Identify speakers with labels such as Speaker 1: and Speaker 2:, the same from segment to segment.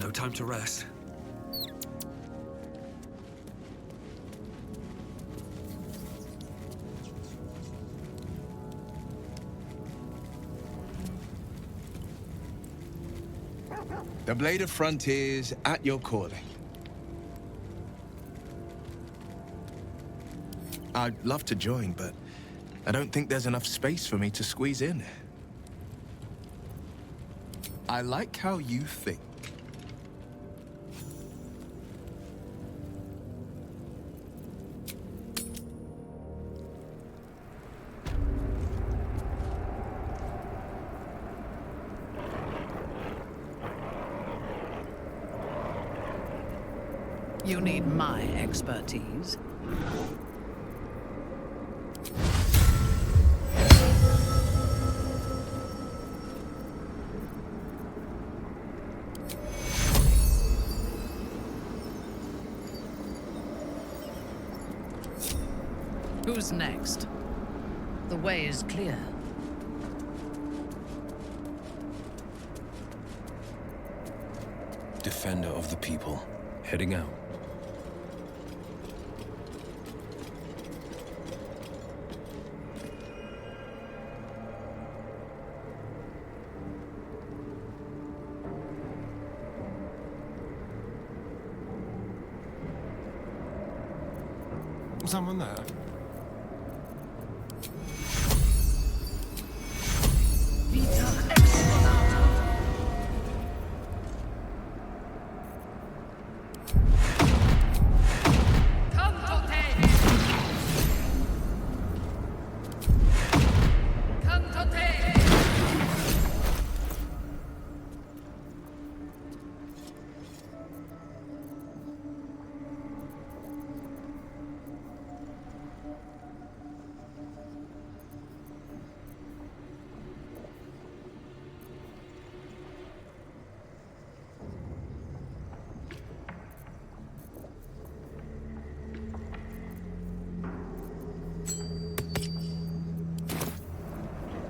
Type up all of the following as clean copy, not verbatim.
Speaker 1: No time to rest.
Speaker 2: The Blade of Frontiers at your calling. I'd love to join, but I don't think there's enough space for me to squeeze in. I like how you think.
Speaker 3: You need my expertise. Who's next? The way is clear.
Speaker 4: Defender of the people. Heading out.
Speaker 5: Someone there?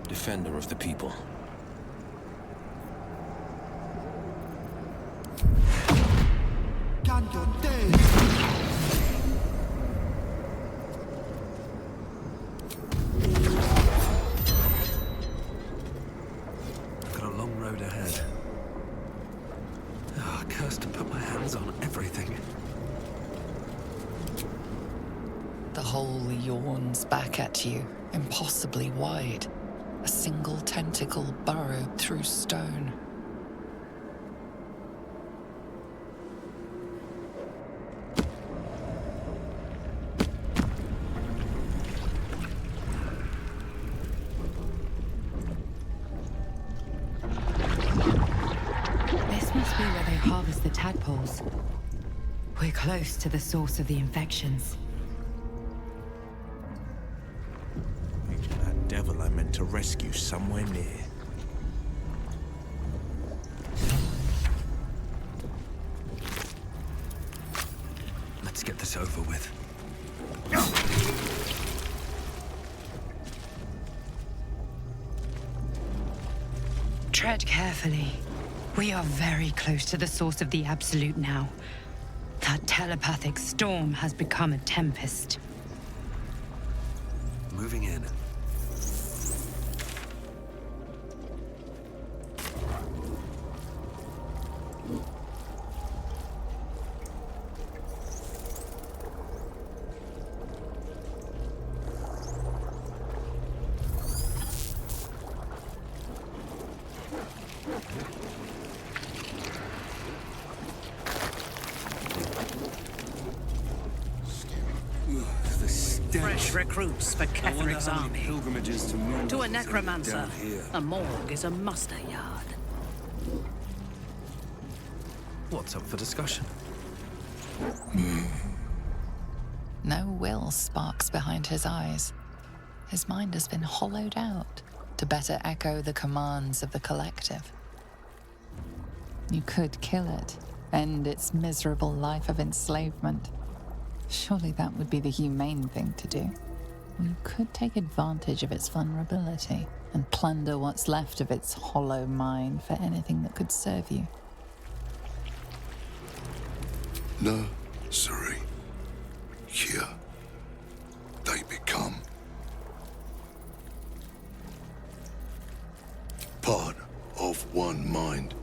Speaker 4: Defender of the people.
Speaker 1: I've got a long road ahead. Ah, cursed to put my hands on everything.
Speaker 6: The hole yawns back at you, impossibly wide. A single tentacle burrowed through stone.
Speaker 7: This must be where they harvest the tadpoles. We're close to the source of the infections.
Speaker 2: That devil I meant to rescue somewhere near.
Speaker 1: Let's get this over with.
Speaker 7: Tread carefully. We are very close to the source of the Absolute now. That telepathic storm has become a tempest.
Speaker 1: Moving in.
Speaker 3: Fresh recruits for Ketheric's army.
Speaker 4: Pilgrimages to Moon
Speaker 3: To a necromancer,
Speaker 4: down here.
Speaker 3: a morgue is a muster yard.
Speaker 1: What's up for discussion?
Speaker 6: No will sparks behind his eyes. His mind has been hollowed out to better echo the commands of the collective. You could kill it, end its miserable life of enslavement. Surely that would be the humane thing to do. Or you could take advantage of its vulnerability and plunder what's left of its hollow mind for anything that could serve you.
Speaker 5: nursery. Here, they become part of one mind.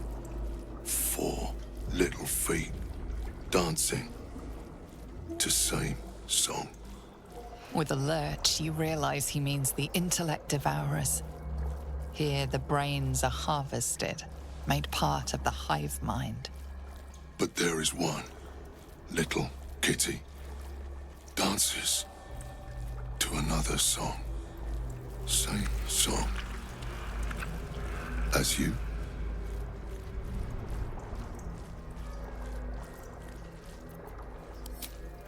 Speaker 5: 4 little feet dancing to same song.
Speaker 6: With a lurch, you realize he means the intellect devourers. Here, the brains are harvested, made part of the hive mind.
Speaker 5: But there is one little kitty dances to another song. Same song as you.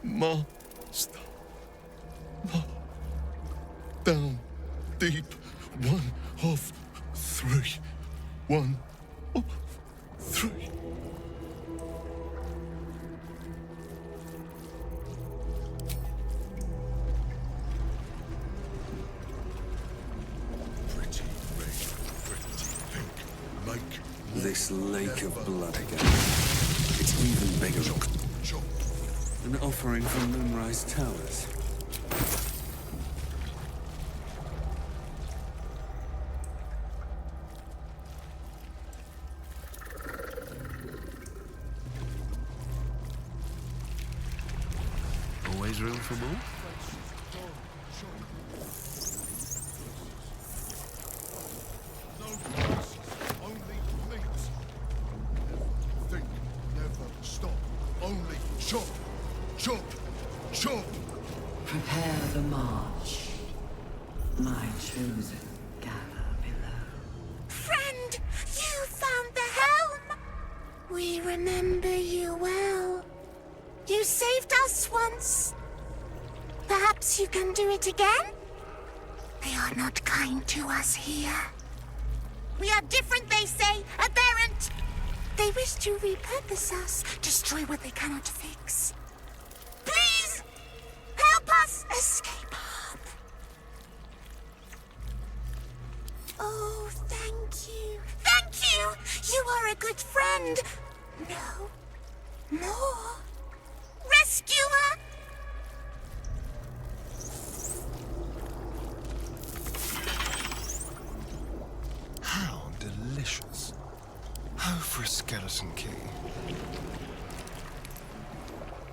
Speaker 5: Master. Down deep. 1 of 3. 1 of 3. Pretty red, pretty pink. Make
Speaker 1: This lake of blood again. It's even bigger.
Speaker 5: chop.
Speaker 1: An offering from Moonrise Towers. Always room for more?
Speaker 5: Only meat. Think, never stop. Only chop, chop, chop.
Speaker 8: Prepare the march. My chosen gather below.
Speaker 9: Friend, you found the helm! We remember you well. You saved us once. Perhaps you can do it again? They are not kind to us here. We are different, they say, aberrant. They wish to repurpose us, destroy what they cannot fix. Please, help us escape harm. Oh, thank you. Thank you! You are a good friend. No. More. Rescuer!
Speaker 10: How delicious. Oh, for a skeleton king.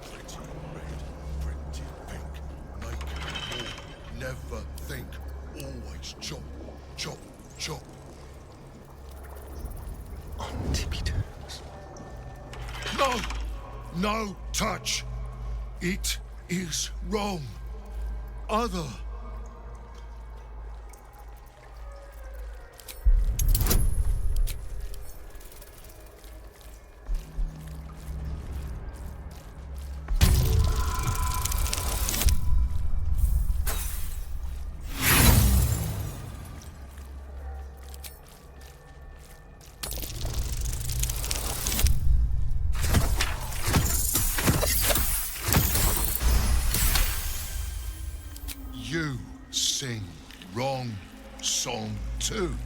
Speaker 5: Pretty red, pretty pink. Make more. Never think. Always chop, chop, chop.
Speaker 10: On tippy toes.
Speaker 5: No! No touch! It is wrong. Other. You sing wrong song too.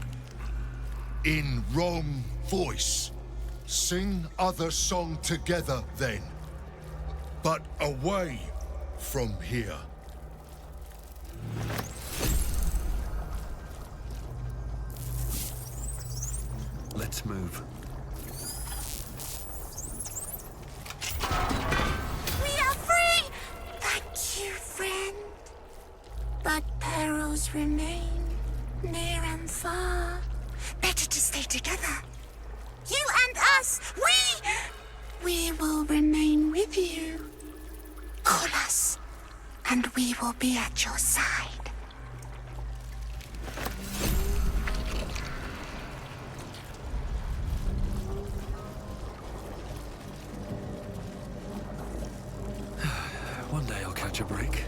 Speaker 5: In wrong voice. Sing other song together then. But away from here.
Speaker 1: Let's move.
Speaker 9: We are free! Thank you, friend. But perils remain, near and far. Better to stay together. You and us, we will remain with you. Call us, and we will be at your side.
Speaker 1: One day I'll catch a break.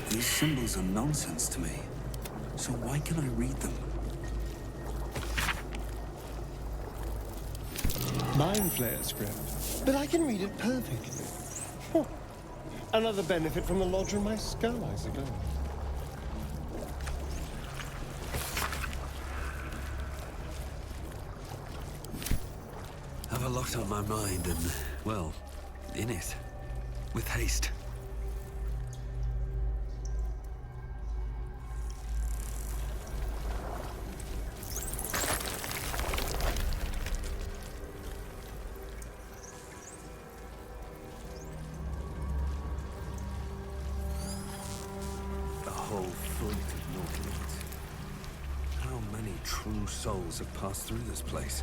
Speaker 1: These symbols are nonsense to me. So why can I read them?
Speaker 10: Mind Flayer script, but I can read it perfectly. Huh. Another benefit from the lodger in my skull, I suppose.
Speaker 1: Have a lot on my mind and, well, in it. With haste. True souls have passed through this place.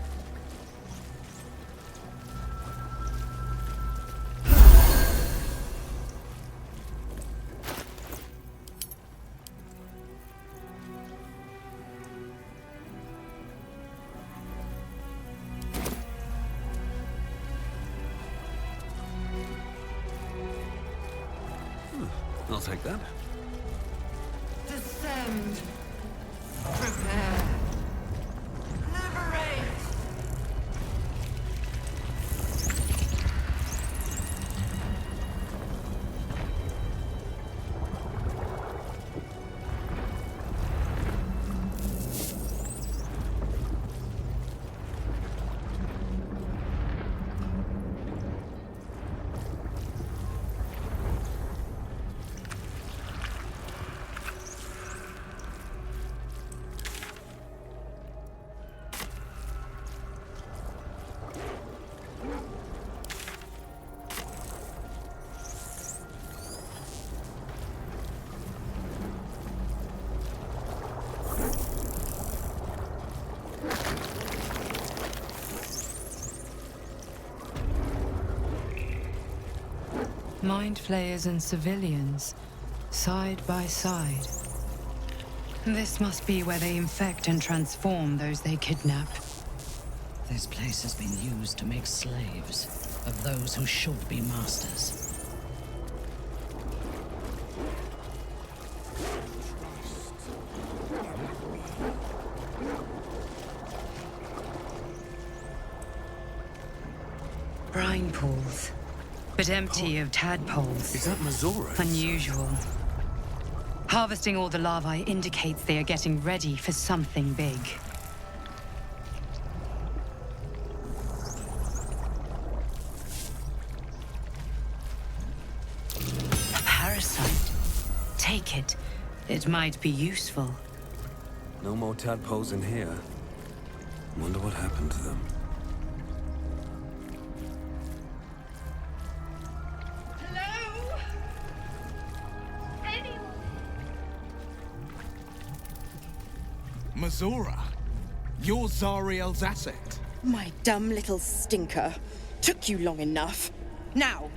Speaker 1: I'll take that.
Speaker 8: Descend. Prepare. Liberate!
Speaker 7: Mind flayers and civilians, side by side. This must be where they infect and transform those they kidnap.
Speaker 3: This place has been used to make slaves of those who should be masters.
Speaker 7: Brine pools, but empty of tadpoles.
Speaker 1: Is that Mazora?
Speaker 7: Unusual. Harvesting all the larvae indicates they are getting ready for something big. A parasite. Take it. It might be useful.
Speaker 1: No more tadpoles in here. Wonder what happened to them.
Speaker 2: Mazora, you're Zariel's asset.
Speaker 11: My dumb little stinker. Took you long enough. Now,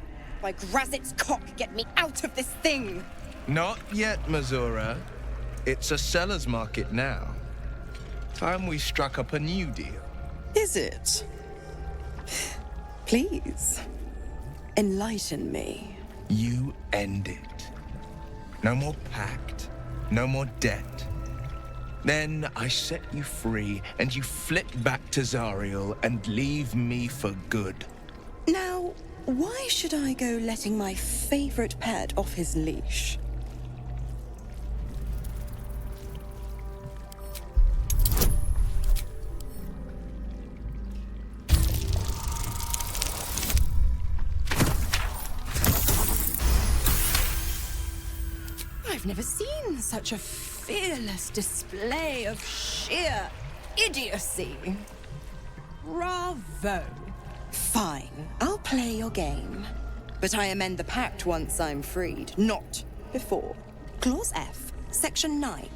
Speaker 11: by Grazit's cock, get me out of this thing!
Speaker 2: Not yet, Mazora. It's a seller's market now. Time we struck up a new deal.
Speaker 11: Is it? Please, enlighten me.
Speaker 2: You end it. No more pact, no more debt. Then I set you free, and you flit back to Zariel and leave me for good.
Speaker 11: Now, why should I go letting my favorite pet off his leash? I've never seen such a fearless display of sheer idiocy. Bravo. Fine, I'll play your game. But I amend the pact once I'm freed, not before. Clause F, Section 9.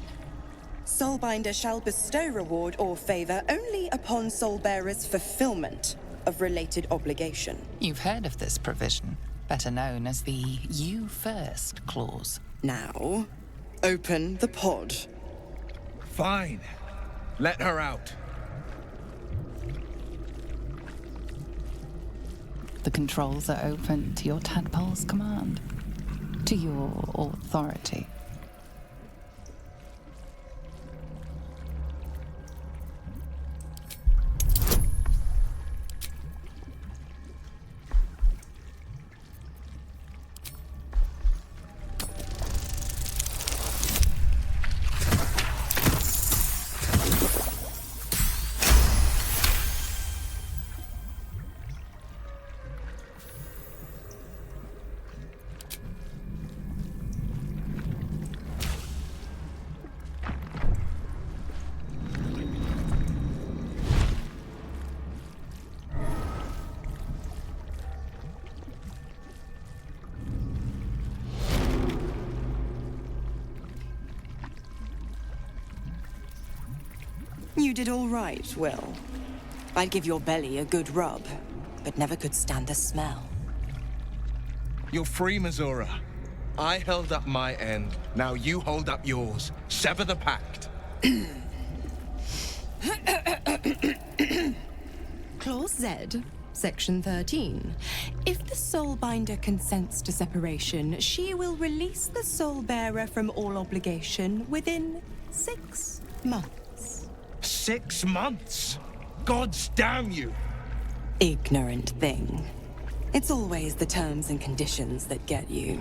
Speaker 11: Soulbinder shall bestow reward or favor only upon Soulbearer's fulfillment of related obligation.
Speaker 6: You've heard of this provision, better known as the You First clause.
Speaker 11: Now, open the pod.
Speaker 2: Fine. Let her out.
Speaker 6: The controls are open to your tadpole's command, to your authority.
Speaker 11: did all right, Will. I'd give your belly a good rub, but never could stand the smell.
Speaker 2: You're free, Mizora. I held up my end. Now you hold up yours. Sever the pact.
Speaker 11: Clause Z, Section 13. If the Soulbinder consents to separation, she will release the Soulbearer from all obligation within 6 months.
Speaker 2: 6 months? Gods damn you!
Speaker 11: Ignorant thing. It's always the terms and conditions that get you.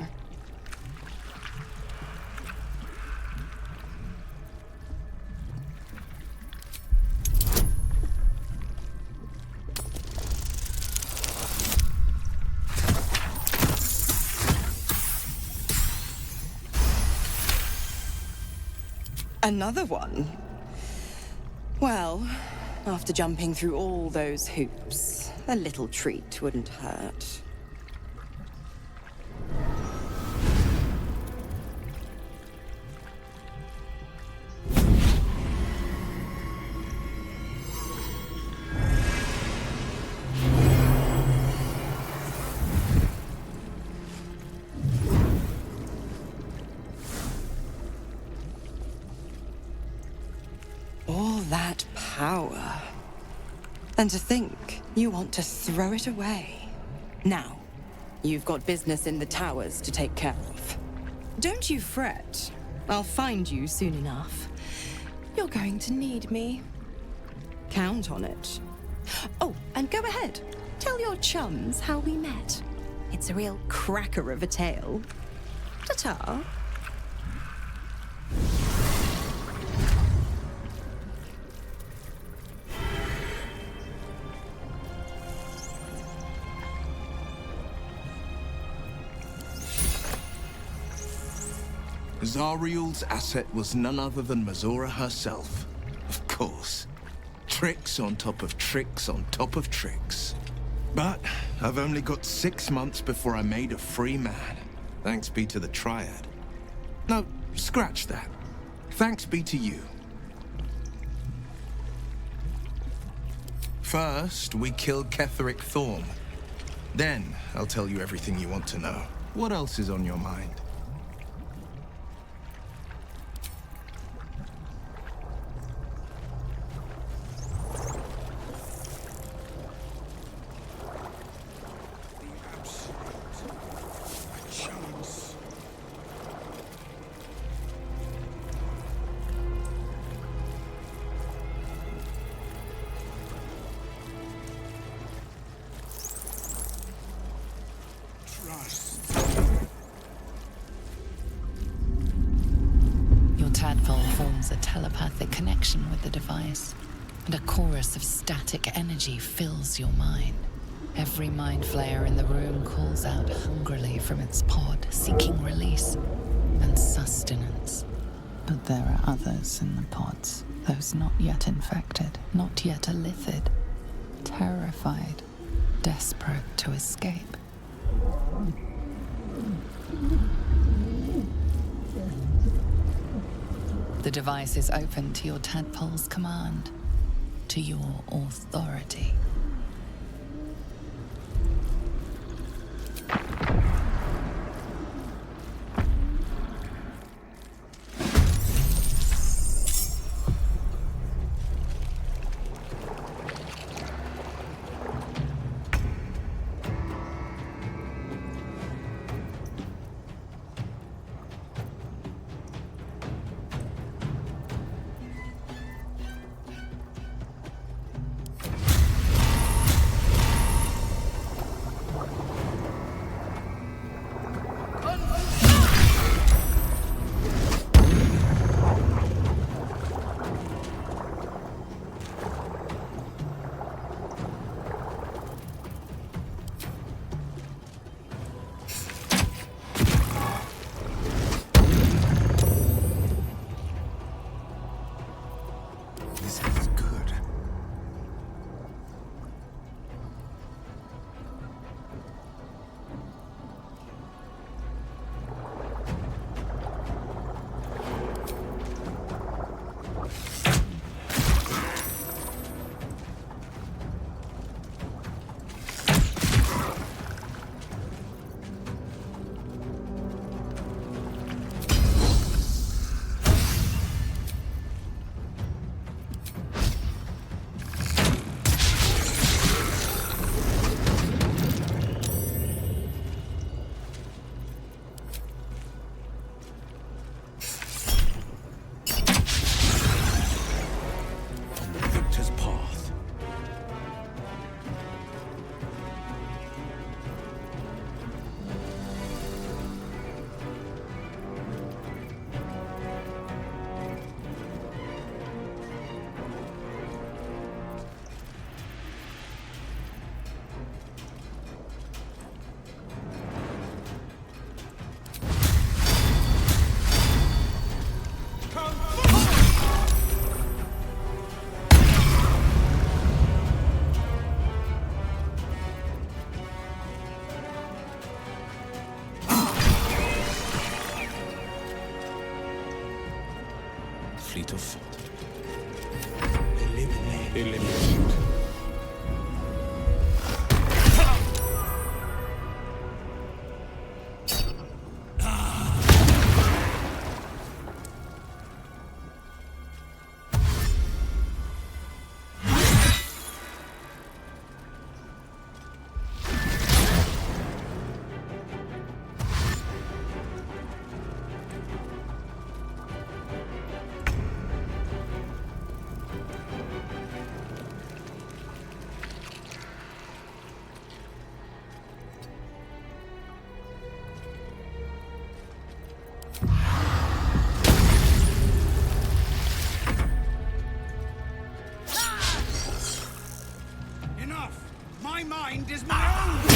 Speaker 11: Another one? Well, after jumping through all those hoops, a little treat wouldn't hurt. All that power. And to think you want to throw it away. Now, you've got business in the towers to take care of. Don't you fret. I'll find you soon enough. You're going to need me. Count on it. Oh, and go ahead. Tell your chums how we met. It's a real cracker of a tale. Ta-ta.
Speaker 2: Zariel's asset was none other than Mizora herself. Of course. Tricks on top of tricks on top of tricks. But I've only got 6 months before I'm made a free man. Thanks be to the Triad. No, scratch that. Thanks be to you. First, we killed Ketheric Thorm. Then, I'll tell you everything you want to know. What else is on your mind?
Speaker 6: Forms a telepathic connection with the device, and a chorus of static energy fills your mind. Every mind flayer in the room calls out hungrily from its pod, seeking release and sustenance. But there are others in the pods, those not yet infected, not yet elithid, terrified, desperate to escape. The device is open to your tadpole's command, to your authority.
Speaker 12: eliminated.
Speaker 13: mind is my own!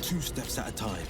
Speaker 4: Two steps at a time.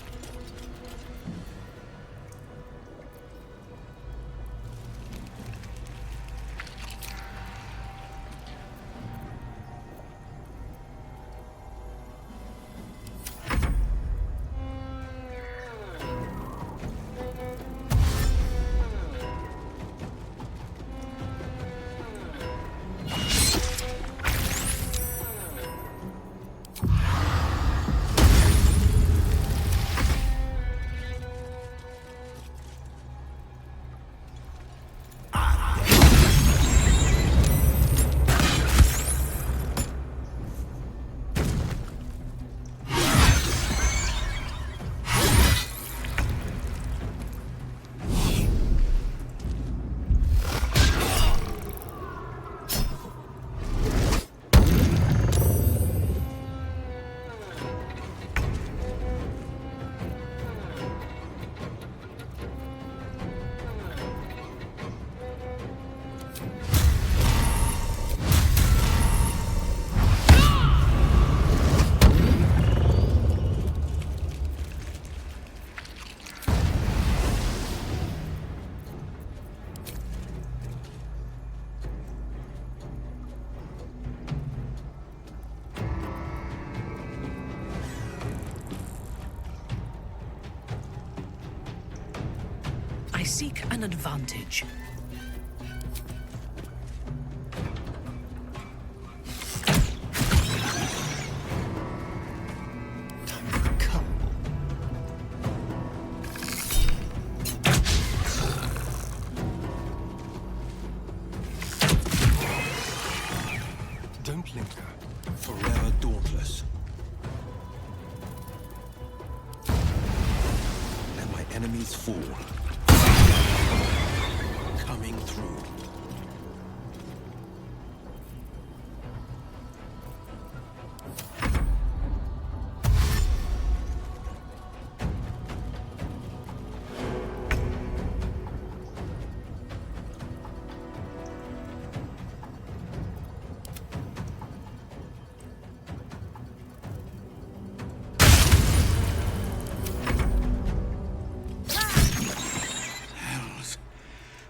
Speaker 3: I seek an advantage.
Speaker 4: Don't linger. Forever dauntless. Let my enemies fall. Coming through.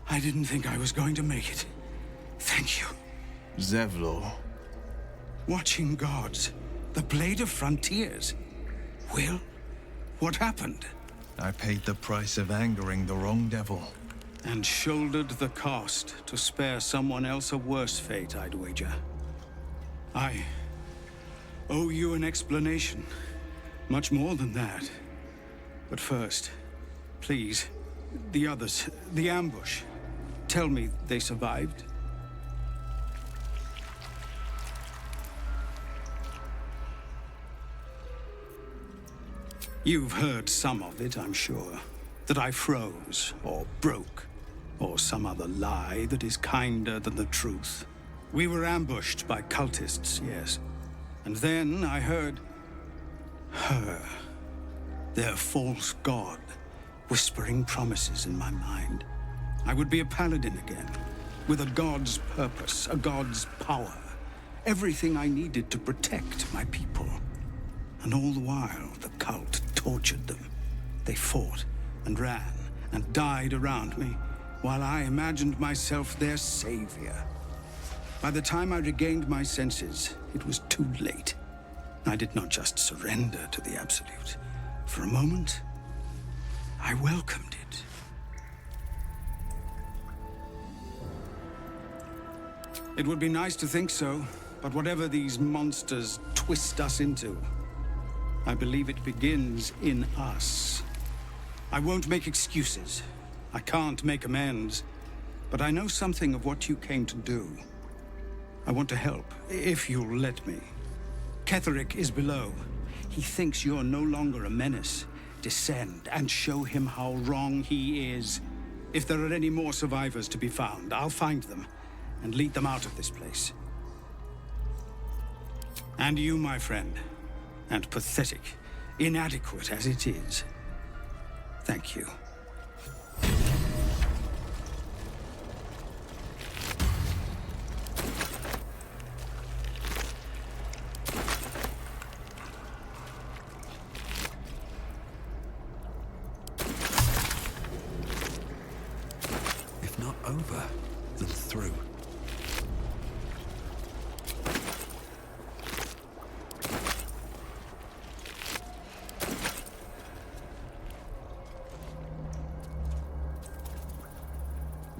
Speaker 13: I didn't think I was going to make it. Thank you.
Speaker 2: Zevlor.
Speaker 13: Watching gods. The Blade of Frontiers. Will, what happened?
Speaker 2: I paid the price of angering the wrong devil.
Speaker 13: And shouldered the cost to spare someone else a worse fate, I'd wager. I owe you an explanation. Much more than that. But first, please, the others, the ambush. Tell me they survived? You've heard some of it, I'm sure. That I froze, or broke, or some other lie that is kinder than the truth. We were ambushed by cultists, yes. And then I heard... her. Their false god, whispering promises in my mind. I would be a paladin again, with a god's purpose, a god's power. Everything I needed to protect my people. And all the while, the cult tortured them. They fought and ran and died around me, while I imagined myself their savior. By the time I regained my senses, it was too late. I did not just surrender to the Absolute. For a moment, I welcomed it. It would be nice to think so, but whatever these monsters twist us into, I believe it begins in us. I won't make excuses. I can't make amends. But I know something of what you came to do. I want to help, if you'll let me. Ketheric is below. He thinks you're no longer a menace. Descend and show him how wrong he is. If there are any more survivors to be found, I'll find them and lead them out of this place. And you, my friend, and pathetic, inadequate as it is, thank you.
Speaker 1: If not over, then through.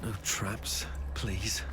Speaker 1: No traps, please.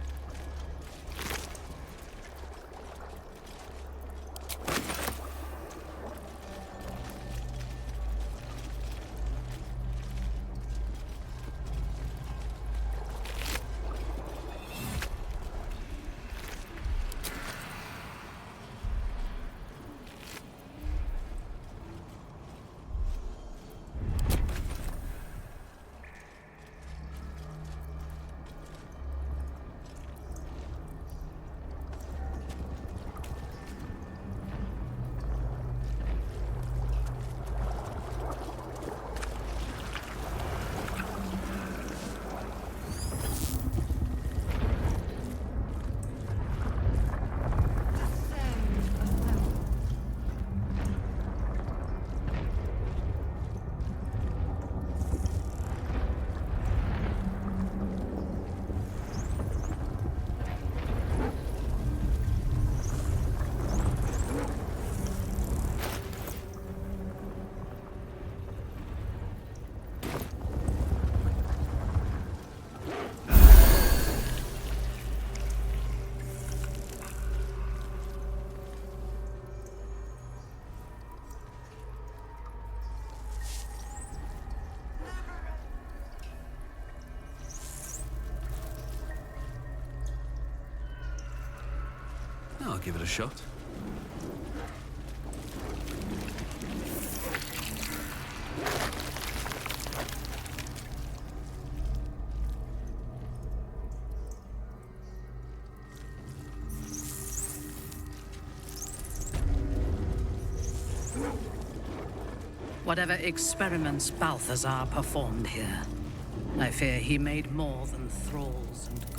Speaker 1: I'll give it a shot.
Speaker 3: Whatever experiments Balthazar performed here, I fear he made more than thralls and ghouls.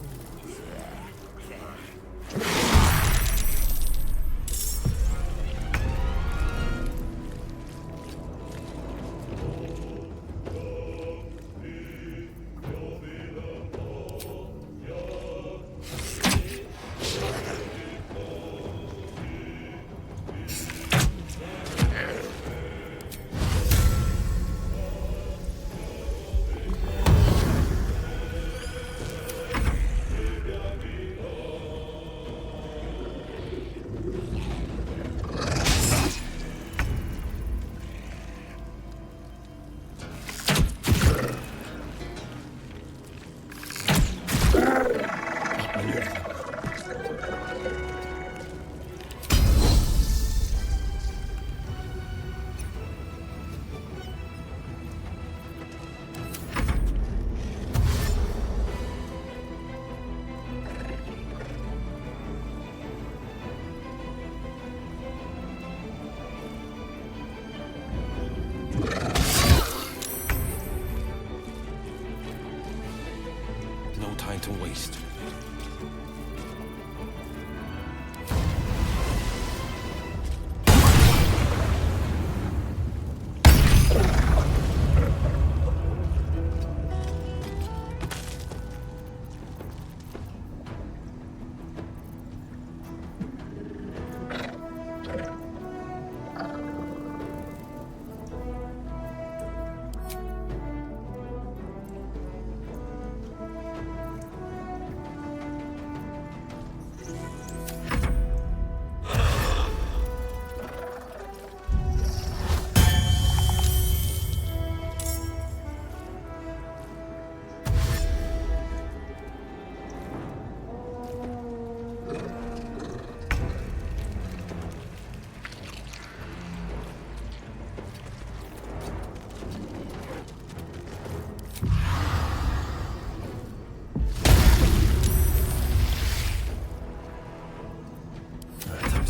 Speaker 4: for waste.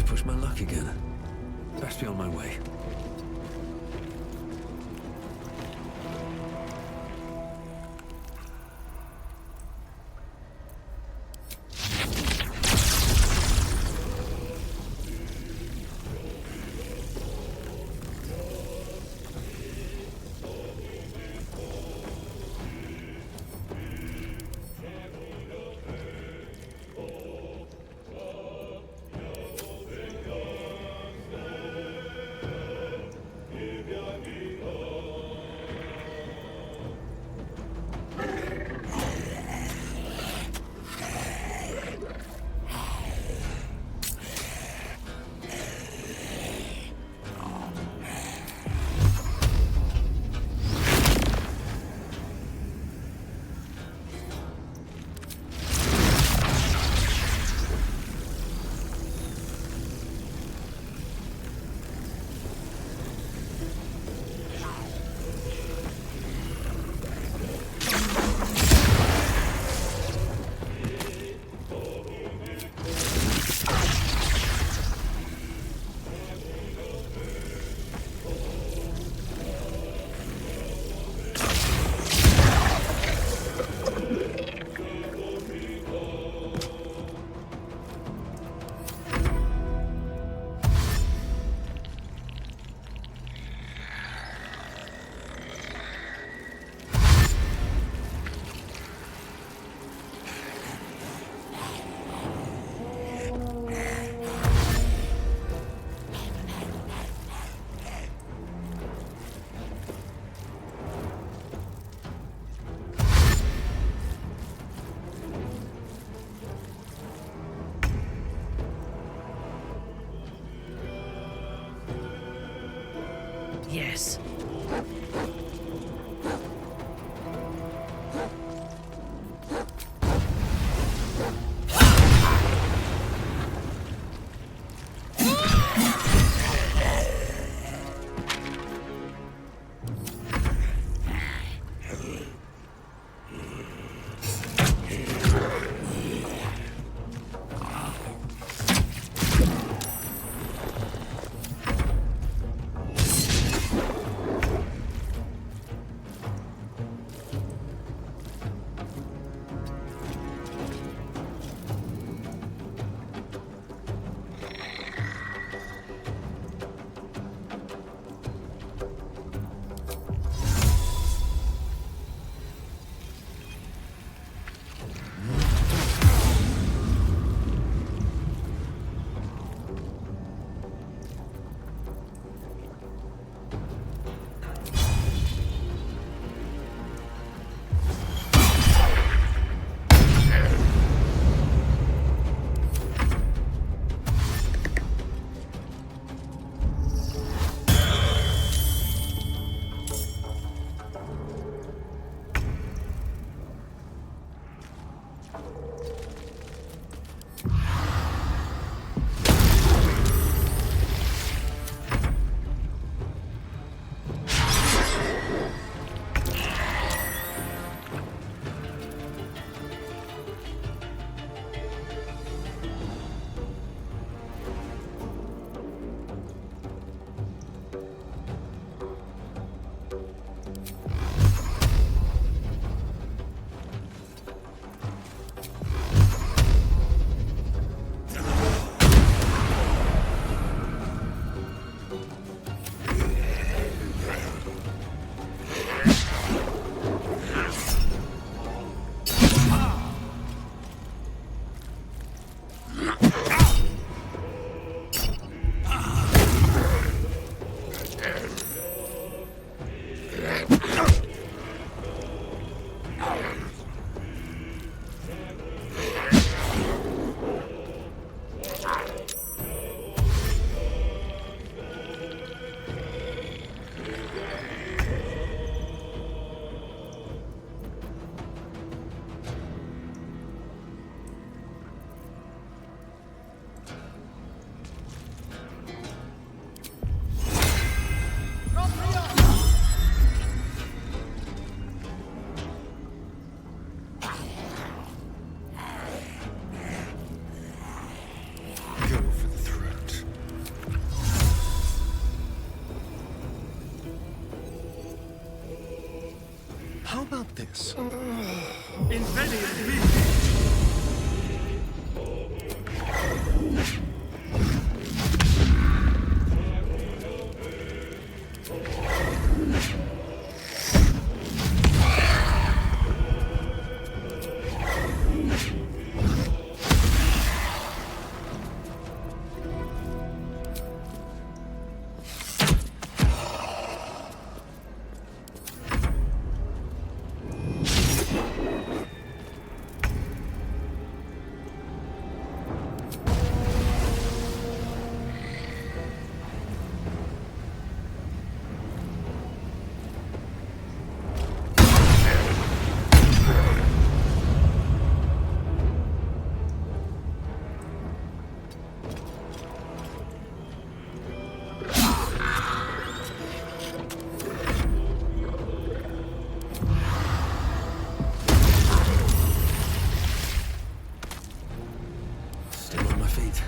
Speaker 1: Push my luck again. Best be on my way.
Speaker 3: Yes.
Speaker 10: about this?
Speaker 1: Still on my feet.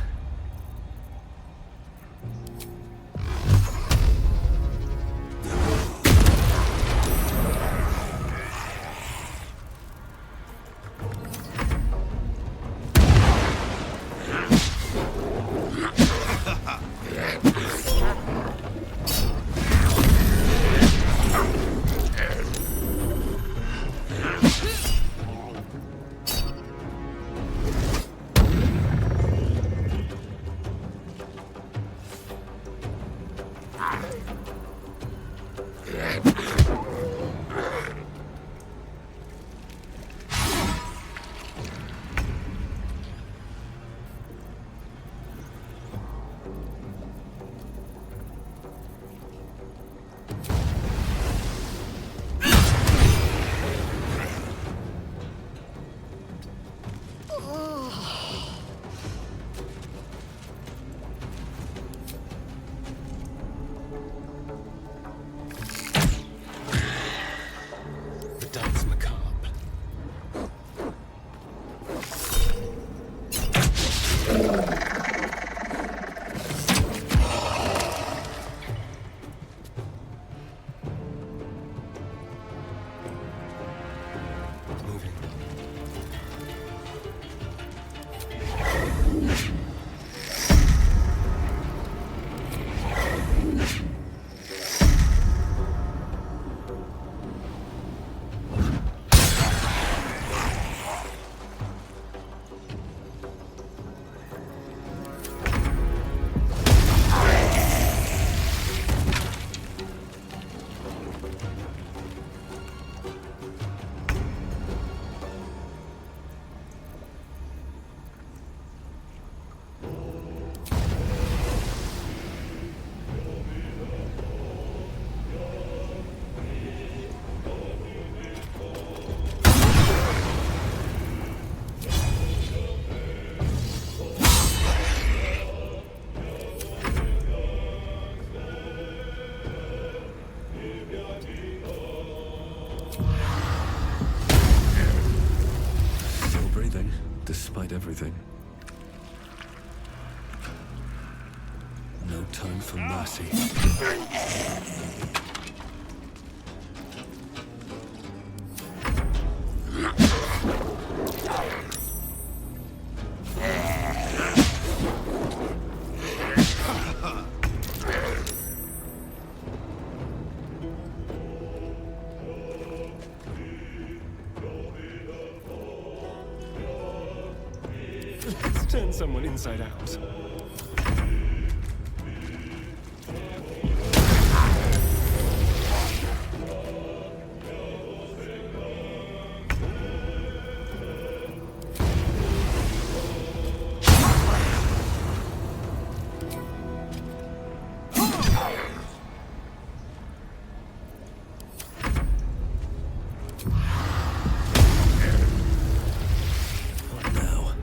Speaker 4: The dance macabre. Moving.
Speaker 1: Still breathing, despite everything. No time for mercy.
Speaker 10: Let's turn someone inside out.
Speaker 1: What now?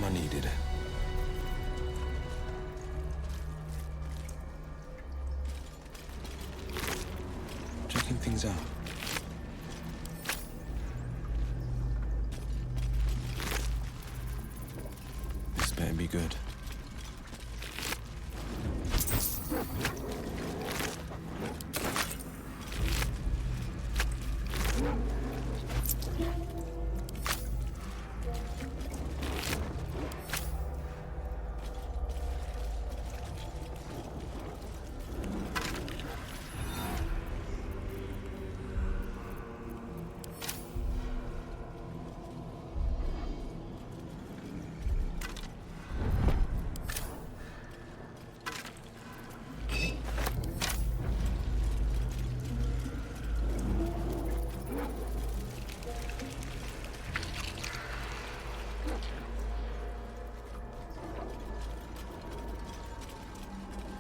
Speaker 4: I needed it. Checking things out. This better be good.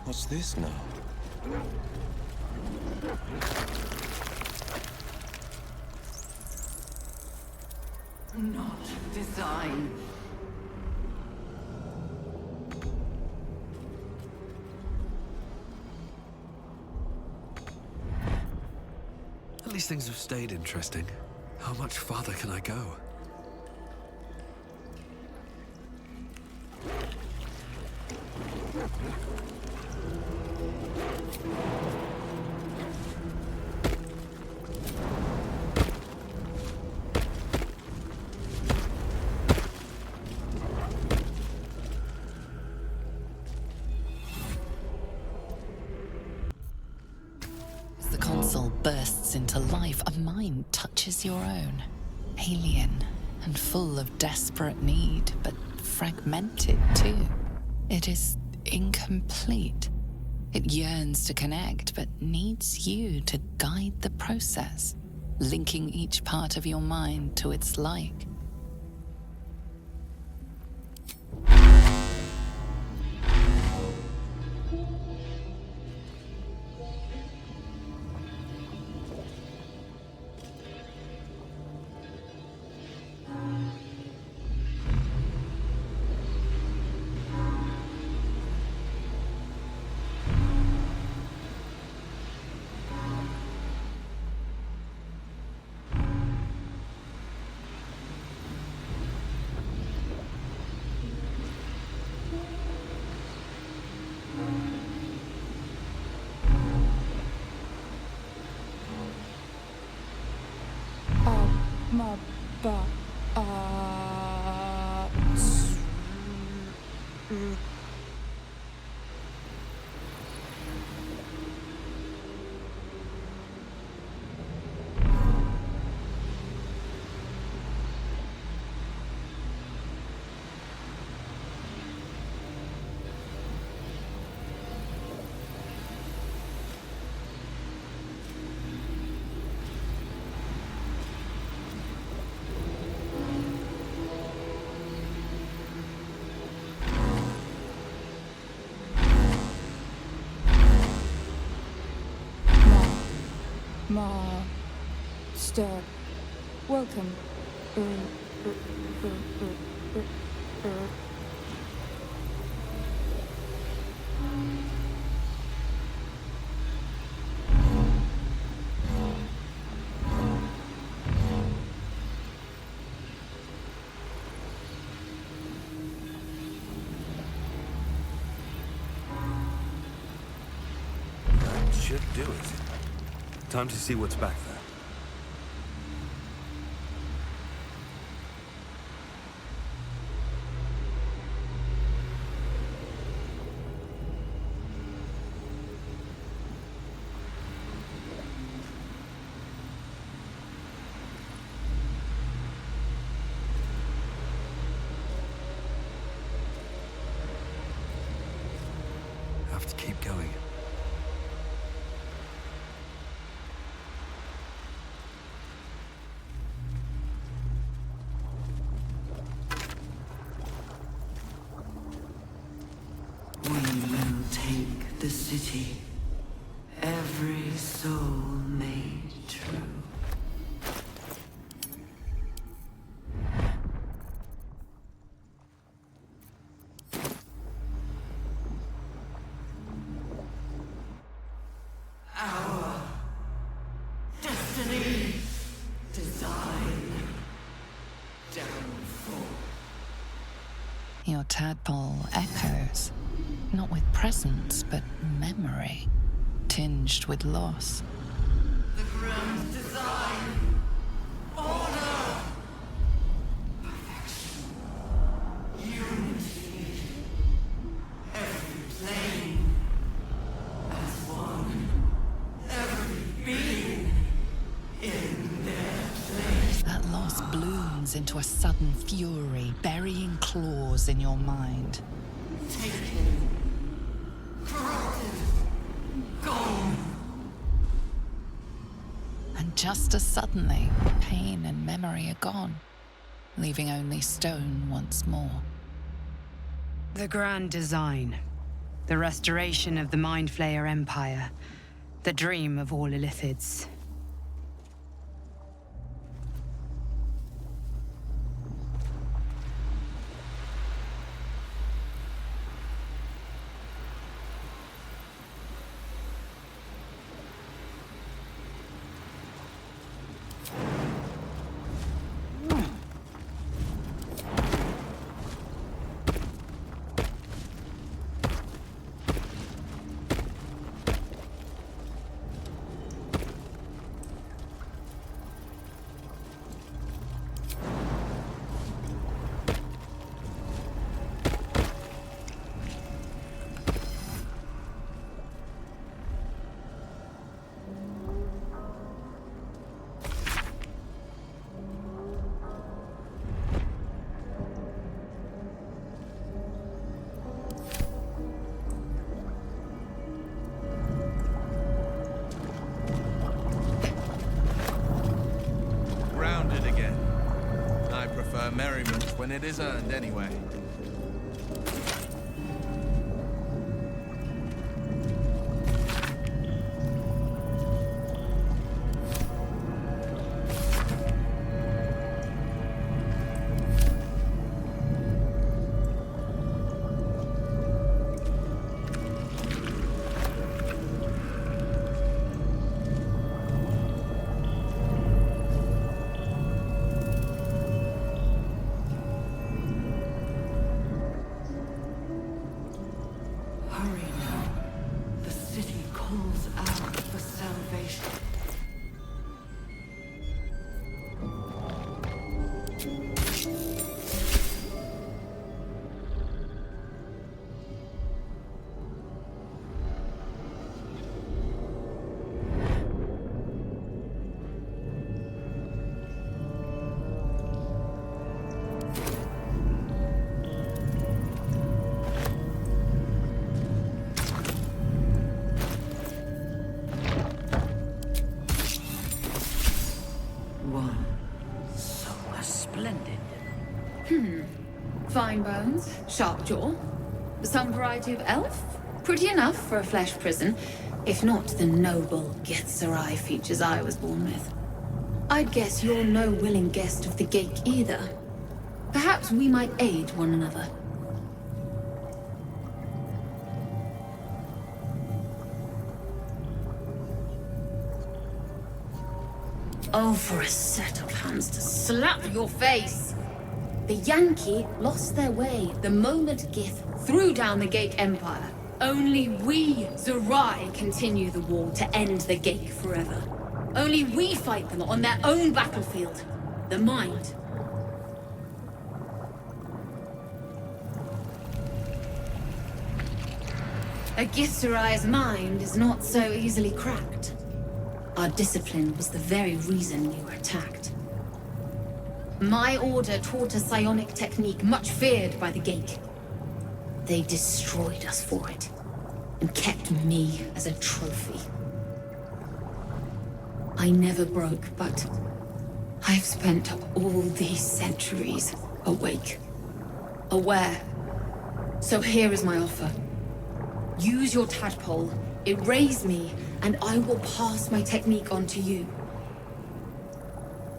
Speaker 4: What's this now?
Speaker 8: Not design.
Speaker 1: At least things have stayed interesting. How much farther can I go?
Speaker 6: As the console bursts into life, a mind touches your own. Alien and full of desperate need, but fragmented too. It is incomplete. It yearns to connect, but needs you to guide the process, linking each part of your mind to its like.
Speaker 12: Master, welcome.
Speaker 1: That should do it. Time to see what's back there. Have to keep going.
Speaker 8: We will take the city, every soul made true.
Speaker 6: tadpole echoes, not with presence, but memory, tinged with loss.
Speaker 8: The grand design. Order. Perfection. Unity. Every plane. As one. Every being. In their place.
Speaker 6: That loss blooms into a sudden fury, burying claws in your mind.
Speaker 8: Taken. Corrupted. Gone.
Speaker 6: And just as suddenly, pain and memory are gone, leaving only stone once more.
Speaker 7: The grand design. The restoration of the Mind Flayer Empire. The dream of all Illithids.
Speaker 2: Grounded again. I prefer merriment when it is earned anyway.
Speaker 8: Hurry now. The city calls out for salvation. One.
Speaker 3: So splendid.
Speaker 12: Fine bones, sharp jaw. Some variety of elf. Pretty enough for a flesh prison, if not the noble Ketheric features I was born with. I'd guess you're no willing guest of the gate either. Perhaps we might aid one another. Oh, for a set of hands to slap your face! The Yankee lost their way the moment Gith threw down the Gate Empire. Only we, Zerai, continue the war to end the Gate forever. Only we fight them on their own battlefield, the Mind. A Githserai's mind is not so easily cracked. Our discipline was the very reason we were attacked. My order taught a psionic technique much feared by the Gate. They destroyed us for it, and kept me as a trophy. I never broke, but I've spent all these centuries awake, aware. So here is my offer. Use your tadpole, erase me, and I will pass my technique on to you.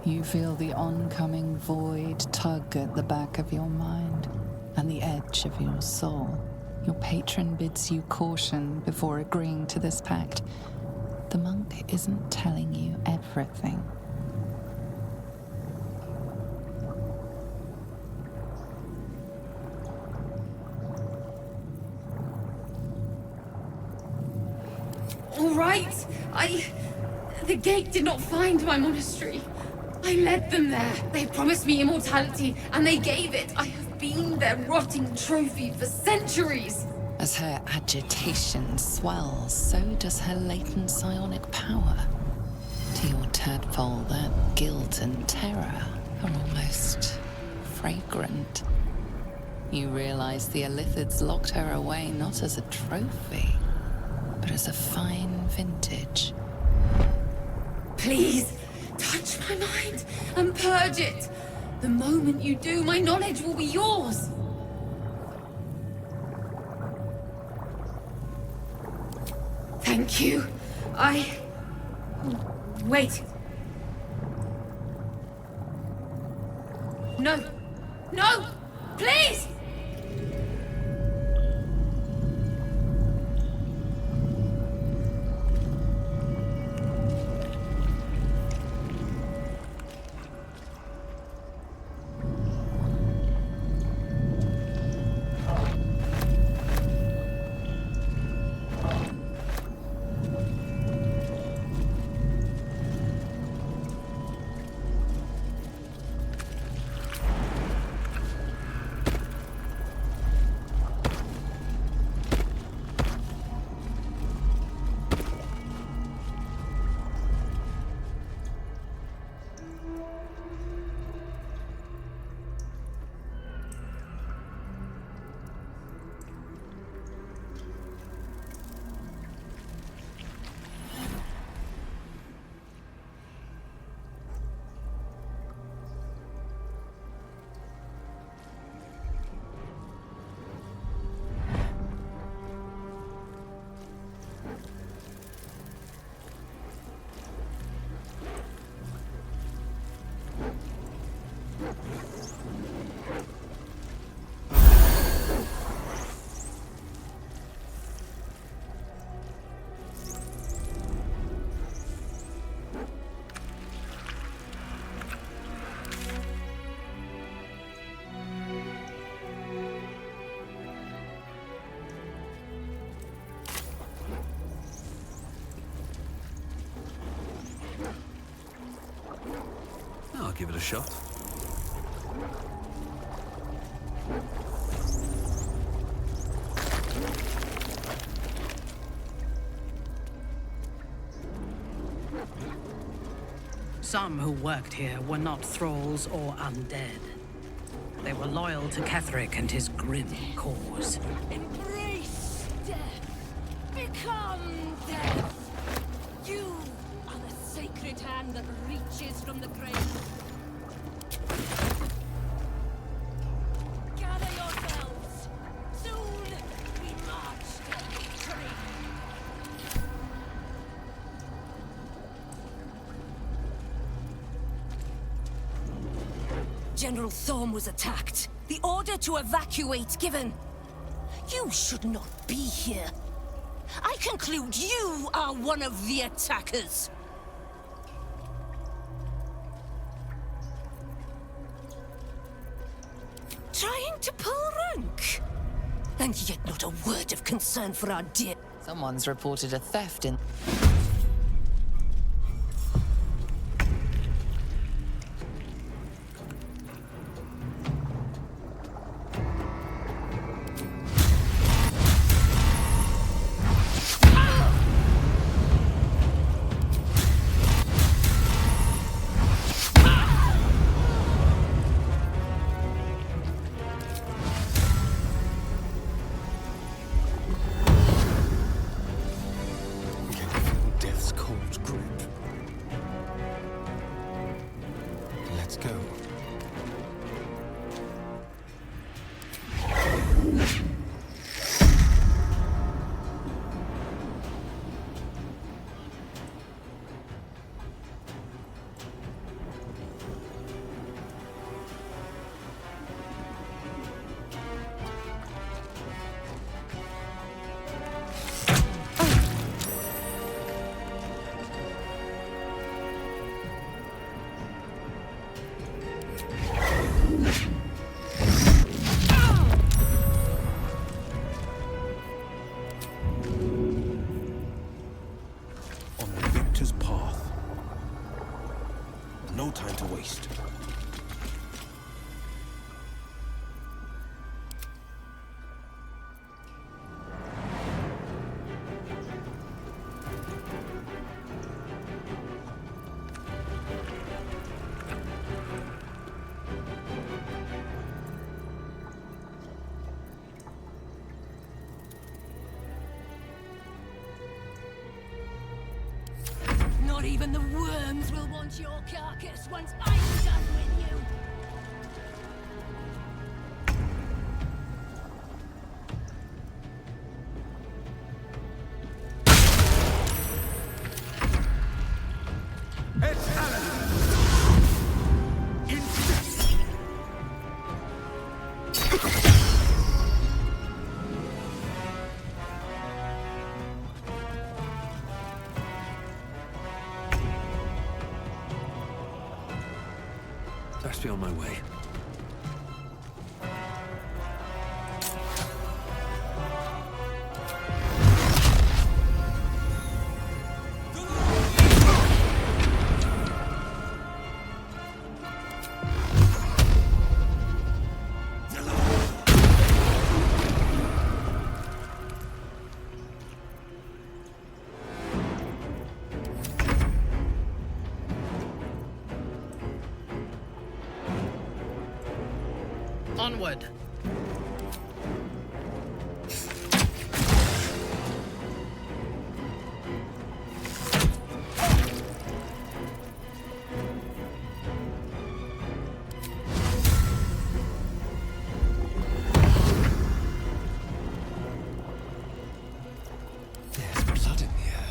Speaker 6: You feel the oncoming void tug at the back of your mind and the edge of your soul. Your patron bids you caution before agreeing to this pact. The monk isn't telling you everything.
Speaker 12: The gate did not find my monastery. I led them there. They promised me immortality, and they gave it. I have been their rotting trophy for centuries.
Speaker 6: As her agitation swells, so does her latent psionic power. To your tadpole, that guilt and terror are almost fragrant. You realize the Illithids locked her away not as a trophy, but as a fine vintage.
Speaker 12: Please, touch my mind and purge it. The moment you do, my knowledge will be yours. Thank you. Wait. No! No! Please!
Speaker 1: I'll give it a shot.
Speaker 3: Some who worked here were not thralls or undead. They were loyal to Ketheric and his grim cause.
Speaker 8: Embrace death. Become death. You are the sacred hand that reaches from the grave. Gather yourselves. Soon we march to victory. General Thorm was attacked. The order to evacuate given. You should not be here. I conclude you are one of the attackers. Trying to pull rank? And yet not a word of concern for our dear...
Speaker 6: Someone's reported a theft in...
Speaker 4: time to waste.
Speaker 8: Not even the worms will want your carcass once I'm done with you!
Speaker 1: Best be on my way.
Speaker 3: Onward.
Speaker 1: There's blood in the air.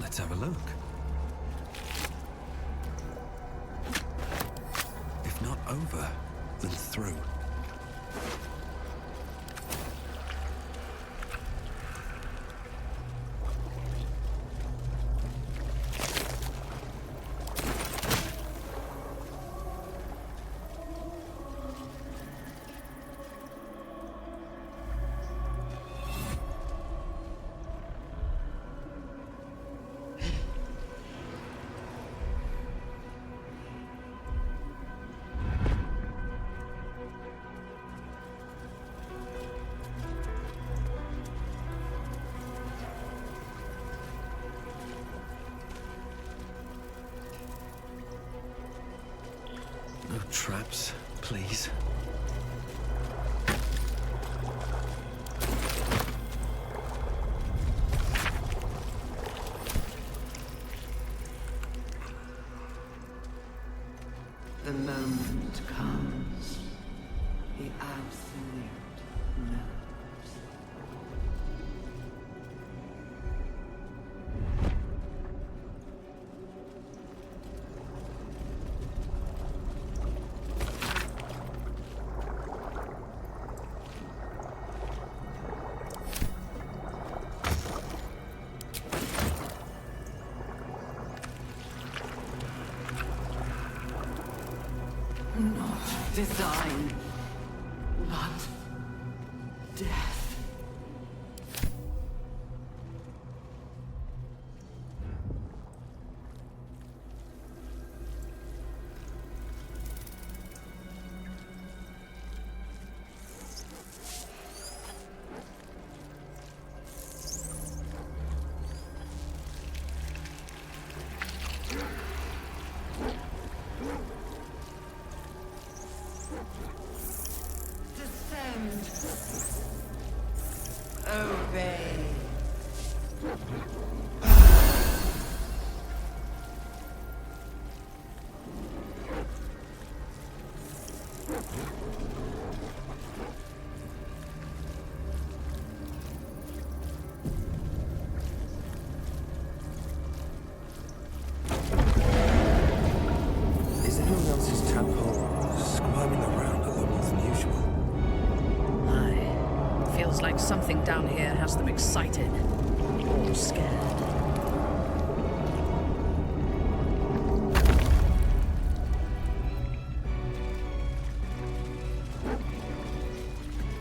Speaker 1: Let's have a look. If not over, then through. No traps, please.
Speaker 14: The moment comes. The absolute knows. Not design, but death.
Speaker 3: Something down here has them excited. Or scared.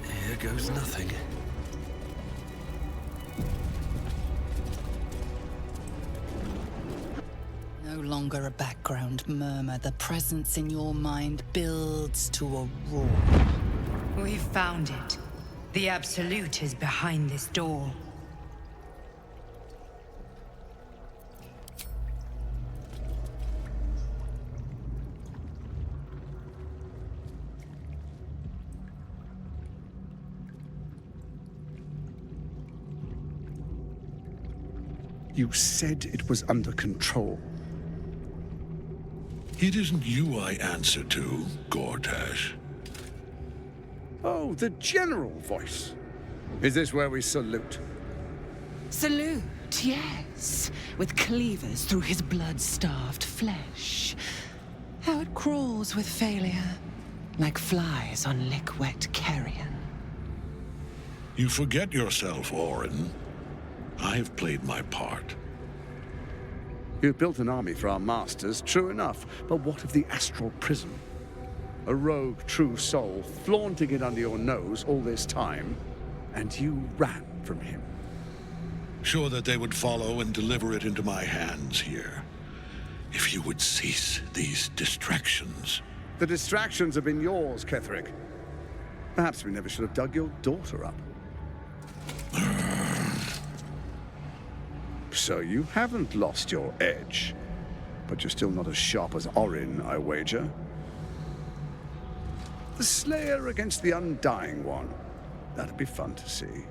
Speaker 1: Here goes nothing.
Speaker 6: No longer a background murmur. The presence in your mind builds to a roar.
Speaker 7: We've found it. The Absolute is behind this door.
Speaker 15: You said it was under control.
Speaker 5: It isn't you I answer to, Gortash.
Speaker 15: Oh, the general voice. Is this where we salute?
Speaker 14: Salute, yes. With cleavers through his blood-starved flesh. How it crawls with failure, like flies on lick-wet carrion.
Speaker 5: You forget yourself, Orin. I have played my part.
Speaker 15: You built an army for our masters, true enough. But what of the astral prison? A rogue true soul flaunting it under your nose all this time, and you ran from him.
Speaker 5: Sure that they would follow and deliver it into my hands here. If you would cease these distractions.
Speaker 15: The distractions have been yours, Ketheric. Perhaps we never should have dug your daughter up. So you haven't lost your edge, but you're still not as sharp as Orin, I wager. The Slayer against the Undying One. That'd be fun to see.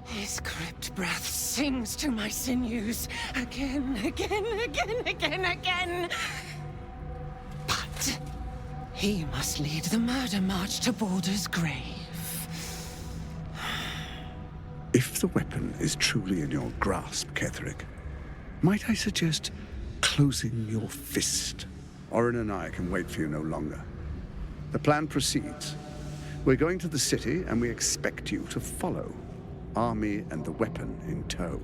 Speaker 14: His crypt breath sings to my sinews again, again. But he must lead the murder march to Baldur's grave.
Speaker 15: If the weapon is truly in your grasp, Ketheric, might I suggest closing your fist? Orin and I can wait for you no longer. The plan proceeds. We're going to the city, and we expect you to follow. Army and the weapon in tow.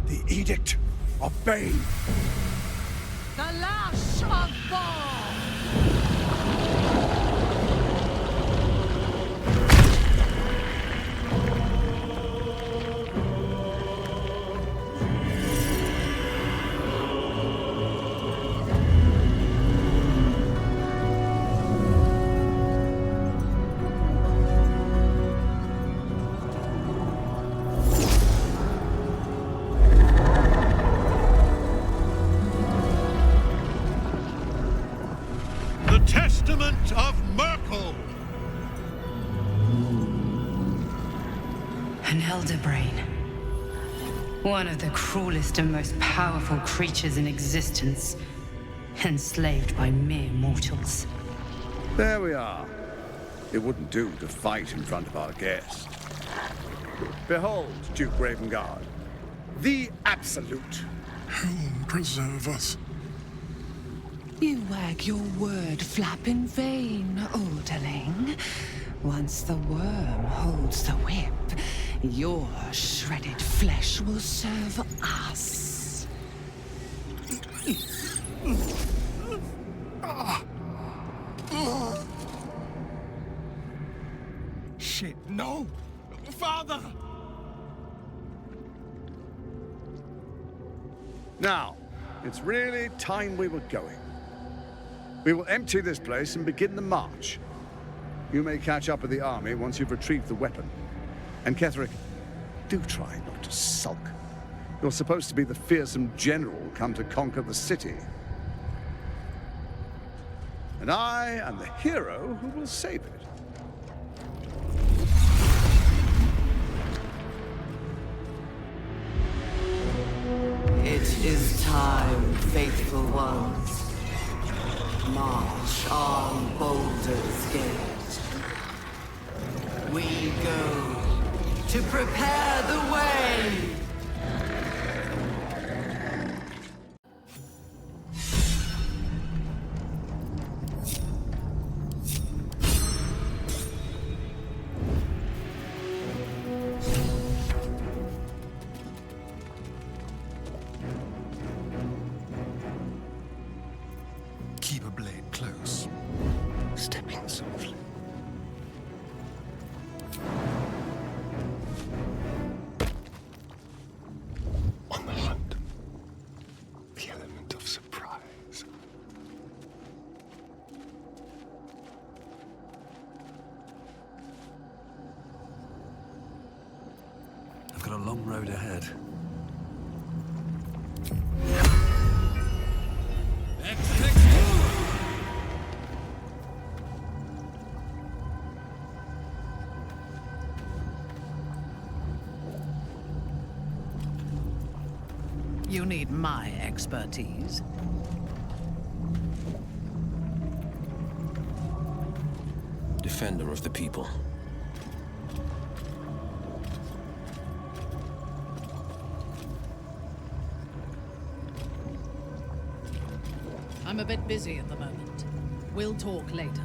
Speaker 10: The Edict of Bane.
Speaker 14: The Lash of Thorm!
Speaker 5: Testament of Myrkul!
Speaker 7: An elder brain. One of the cruelest and most powerful creatures in existence. Enslaved by mere mortals.
Speaker 15: There we are. It wouldn't do to fight in front of our guest. Behold, Duke Ravengard, the Absolute.
Speaker 5: Helm preserve us.
Speaker 14: You wag your word flap in vain, Orderling. Once the worm holds the whip, your shredded flesh will serve us.
Speaker 10: Shit, no! Father!
Speaker 15: Now, it's really time we were going. We will empty this place and begin the march. You may catch up with the army once you've retrieved the weapon. And Ketheric, do try not to sulk. You're supposed to be the fearsome general come to conquer the city. And I am the hero who will save it.
Speaker 14: It is time, faithful ones. March on Baldur's Gate. We go to prepare the way.
Speaker 1: long road ahead.
Speaker 3: You need my expertise.
Speaker 4: Defender of the people.
Speaker 3: I'm a bit busy at the moment. We'll talk later.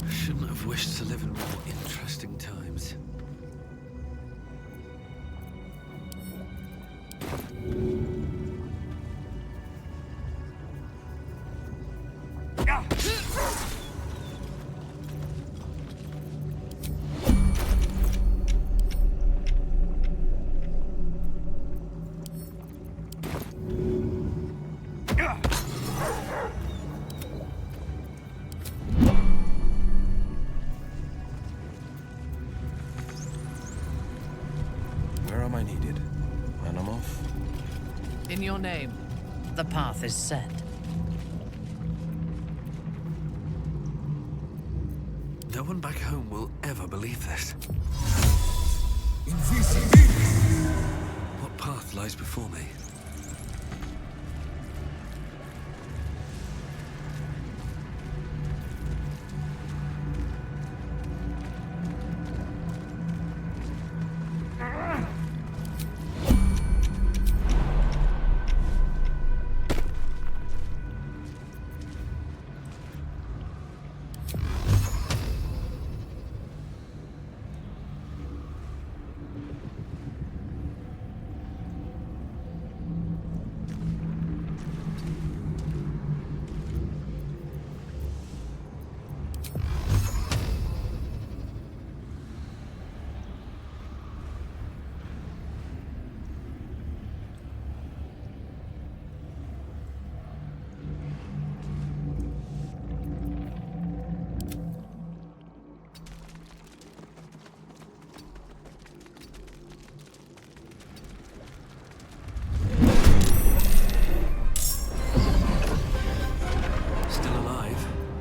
Speaker 1: Shouldn't have wished to live in more interesting times.
Speaker 4: Where am I needed? And I'm off.
Speaker 3: In your name, the path is set.
Speaker 1: No one back home will ever believe this. What path lies before me?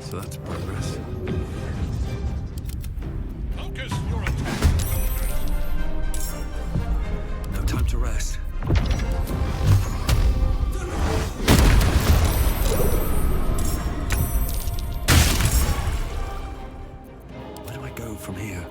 Speaker 1: So that's progress.
Speaker 5: Focus your attack.
Speaker 1: No time to rest. Where do I go from here?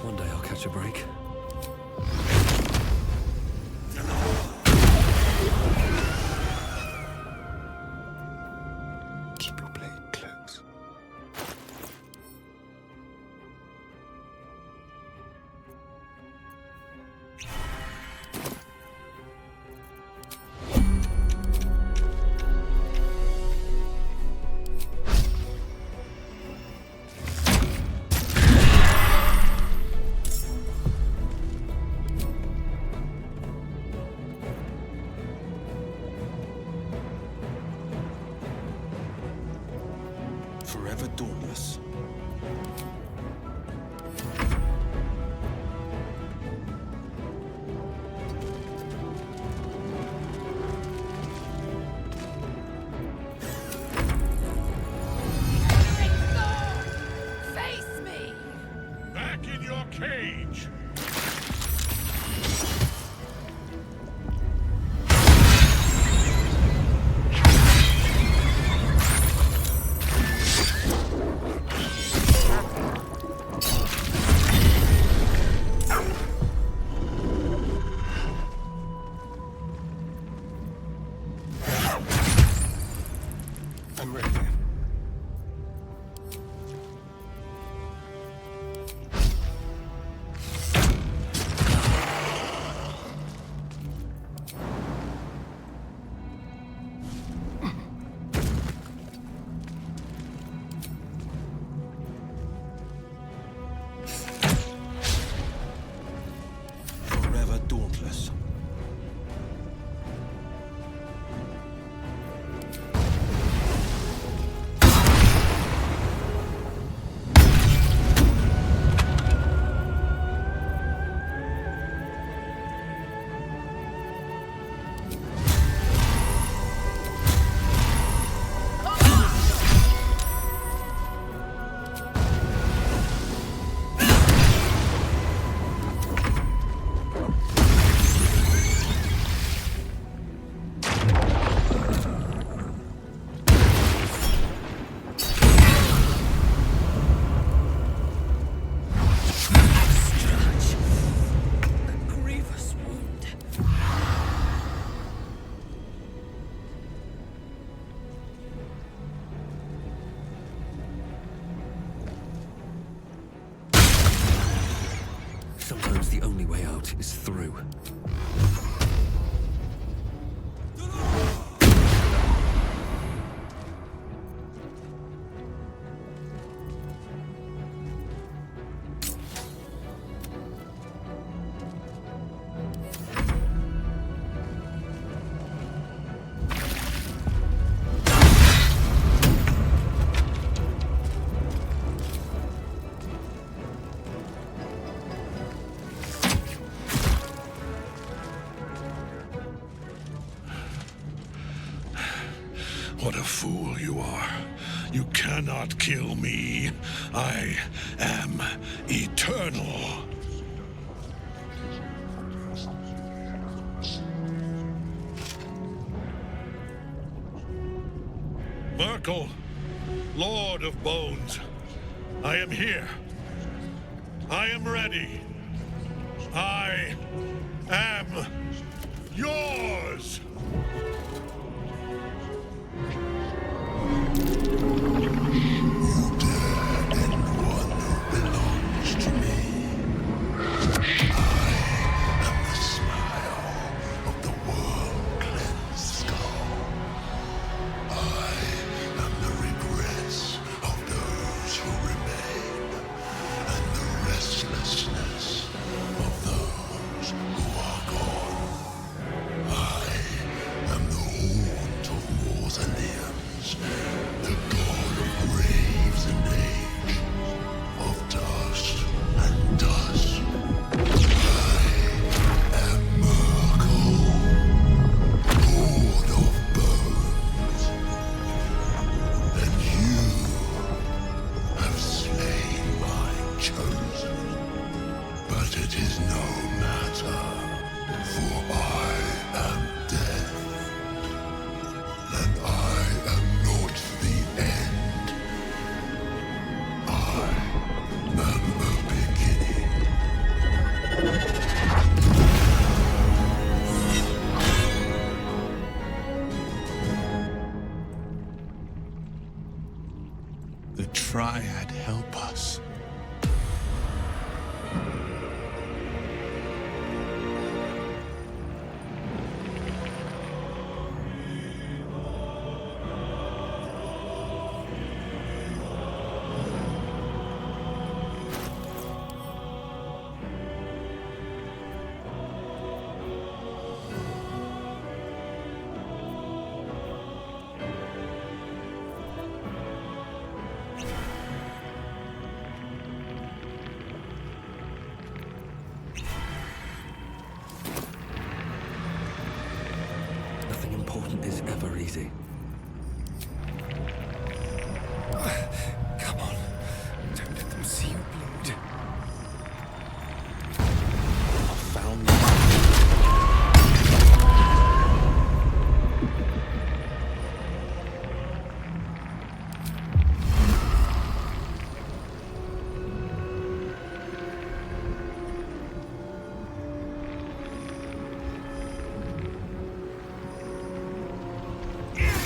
Speaker 1: One day I'll catch a break.
Speaker 15: Keep your blade close.
Speaker 4: Forever dauntless.
Speaker 12: Face me!
Speaker 5: Back in your cage!
Speaker 10: I'm ready.
Speaker 4: Forever dauntless.
Speaker 1: Sometimes the only way out is through.
Speaker 5: What a fool you are. You cannot kill me. I am eternal. Myrkul, Lord of Bones, I am here. I am ready. I am yours.
Speaker 2: The Triad help us.
Speaker 1: Nothing important is ever easy.
Speaker 10: Come on. Don't let them see you bleed.
Speaker 4: I found you.
Speaker 5: Yeah!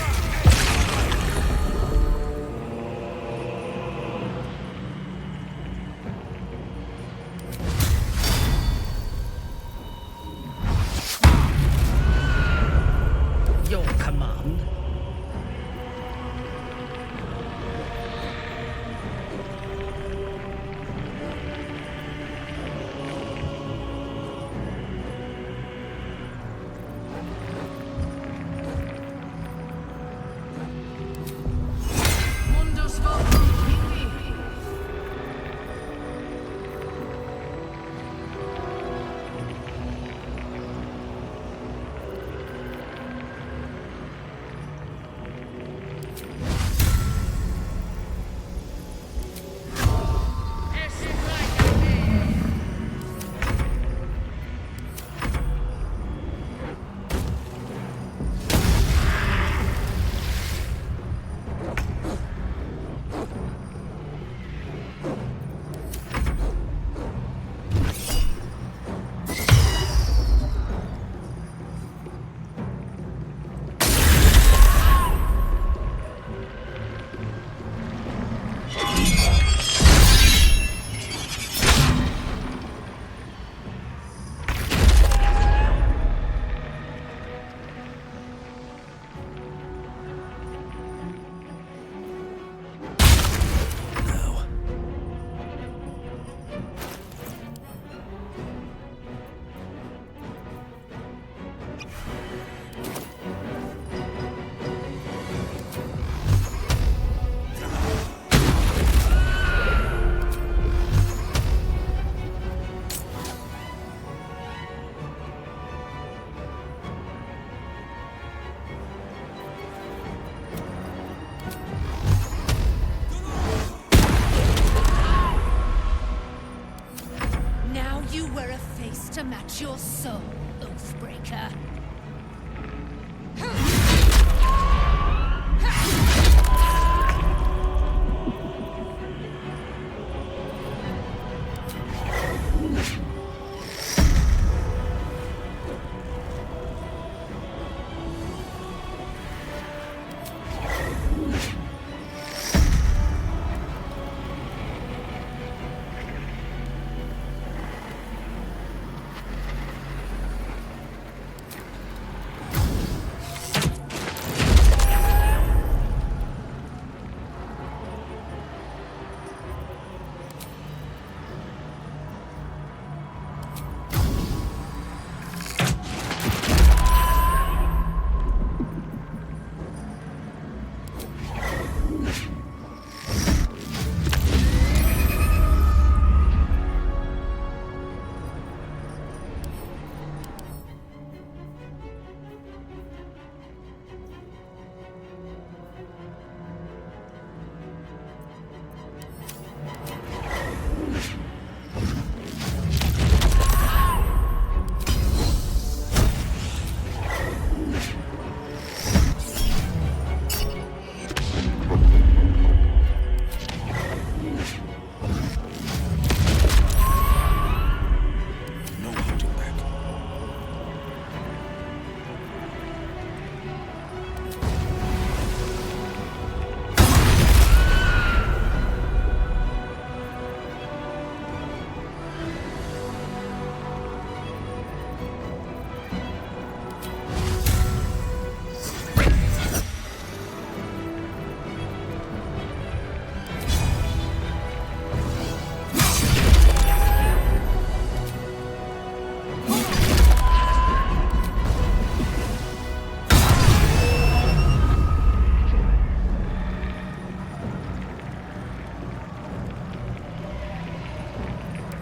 Speaker 8: Rest your soul, Oathbreaker.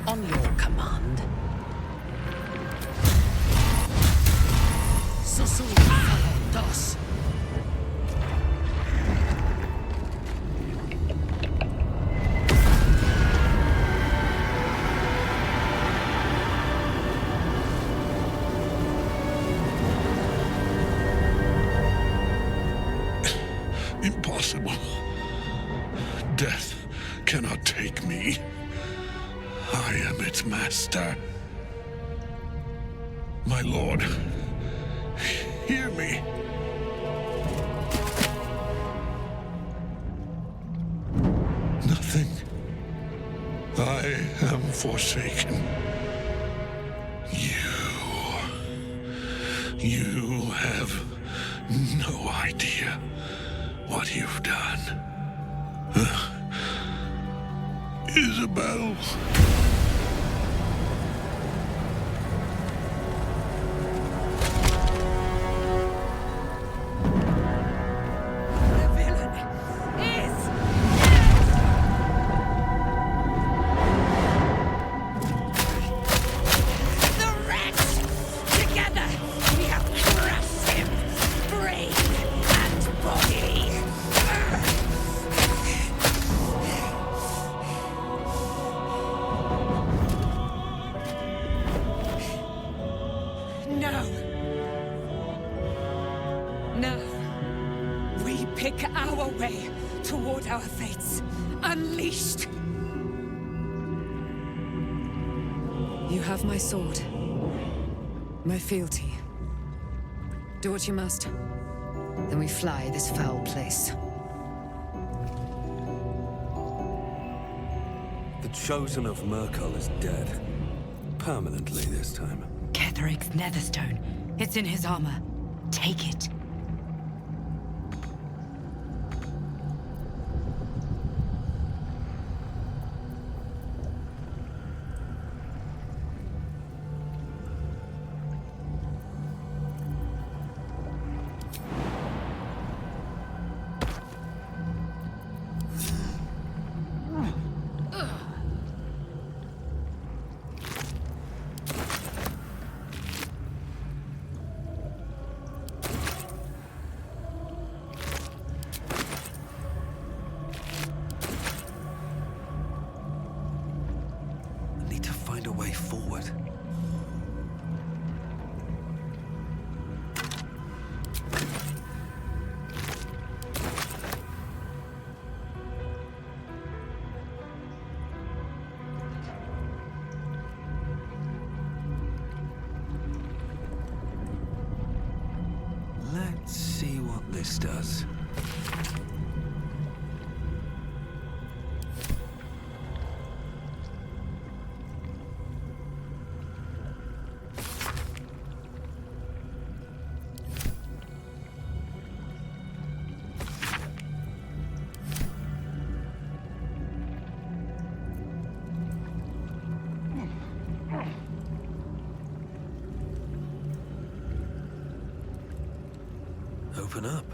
Speaker 3: On your command. Susul dos.
Speaker 5: Impossible. Death cannot take me. I am its master. My lord, hear me. Nothing. I am forsaken. You have no idea what you've done. Isabel.
Speaker 16: Our fates unleashed. You have my sword, my fealty. Do what you must. Then we fly this foul place.
Speaker 4: The chosen of Myrkul is dead. Permanently this time.
Speaker 7: Ketheric's netherstone. It's in his armor. Take it.
Speaker 1: always does. Open up.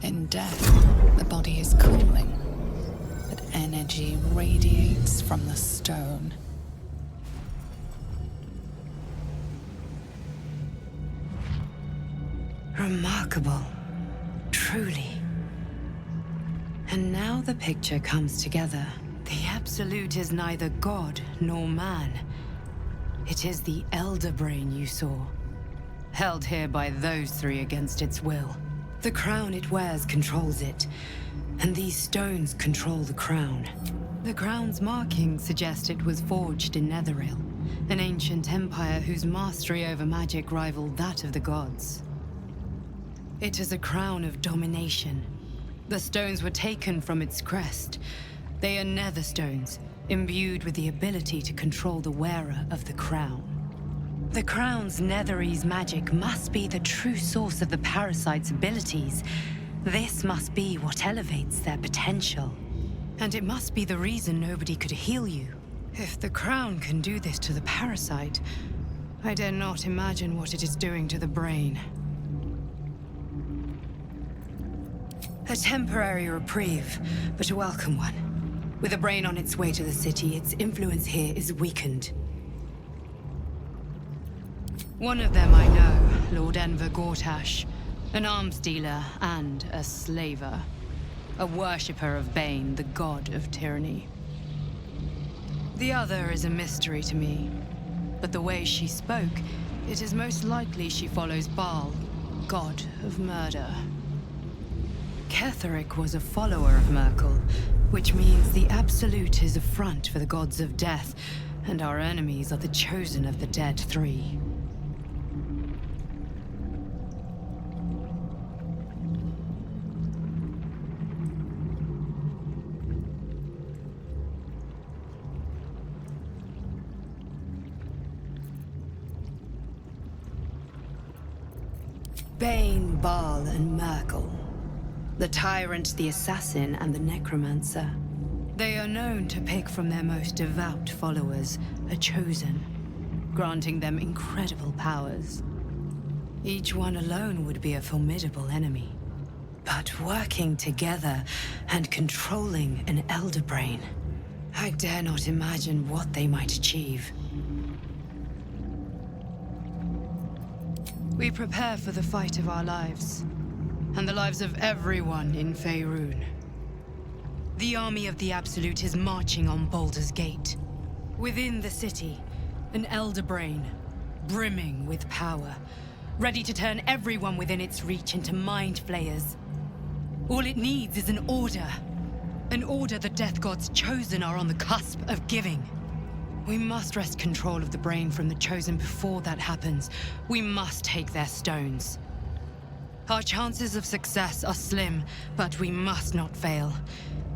Speaker 6: In death, the body is cooling, but energy radiates from the stone.
Speaker 7: Remarkable. Truly. And now the picture comes together. The Absolute is neither god nor man. It is the Elder Brain you saw, held here by those three against its will. The crown it wears controls it, and these stones control the crown. The crown's markings suggest it was forged in Netheril, an ancient empire whose mastery over magic rivaled that of the gods. It is a crown of domination. The stones were taken from its crest. They are nether stones, imbued with the ability to control the wearer of the crown. The crown's Netherese magic must be the true source of the parasite's abilities. This must be what elevates their potential. And it must be the reason nobody could heal you. If the crown can do this to the parasite, I dare not imagine what it is doing to the brain. A temporary reprieve, but a welcome one. With the brain on its way to the city, its influence here is weakened. One of them I know, Lord Enver Gortash, an arms dealer and a slaver. A worshipper of Bane, the god of tyranny. The other is a mystery to me, but the way she spoke, it is most likely she follows Baal, god of murder. Ketheric was a follower of Myrkul, which means the Absolute is a front for the gods of death, and our enemies are the chosen of the dead three. Bane, Baal, and Myrkul. The Tyrant, the Assassin, and the Necromancer. They are known to pick from their most devout followers a chosen, granting them incredible powers. Each one alone would be a formidable enemy. But working together and controlling an Elder Brain, I dare not imagine what they might achieve. We prepare for the fight of our lives, and the lives of everyone in Faerûn. The army of the Absolute is marching on Baldur's Gate. Within the city, an Elder Brain, brimming with power, ready to turn everyone within its reach into mind flayers. All it needs is an order. An order the Death Gods chosen are on the cusp of giving. We must wrest control of the brain from the chosen before that happens. We must take their stones. Our chances of success are slim, but we must not fail.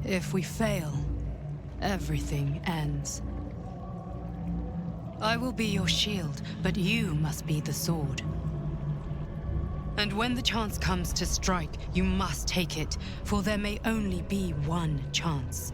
Speaker 7: If we fail, everything ends. I will be your shield, but you must be the sword. And when the chance comes to strike, you must take it, for there may only be one chance.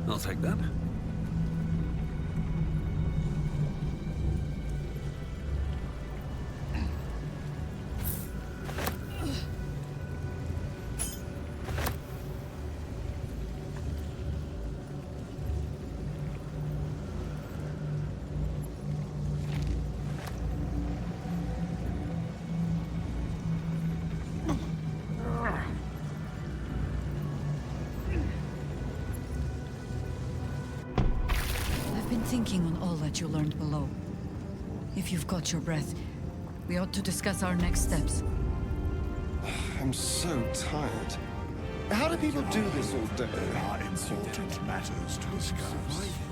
Speaker 1: I'll take that.
Speaker 17: thinking on all that you learned below. If you've got your breath, we ought to discuss our next steps.
Speaker 10: I'm so tired. How do people do this all day?
Speaker 18: There are important matters to discuss.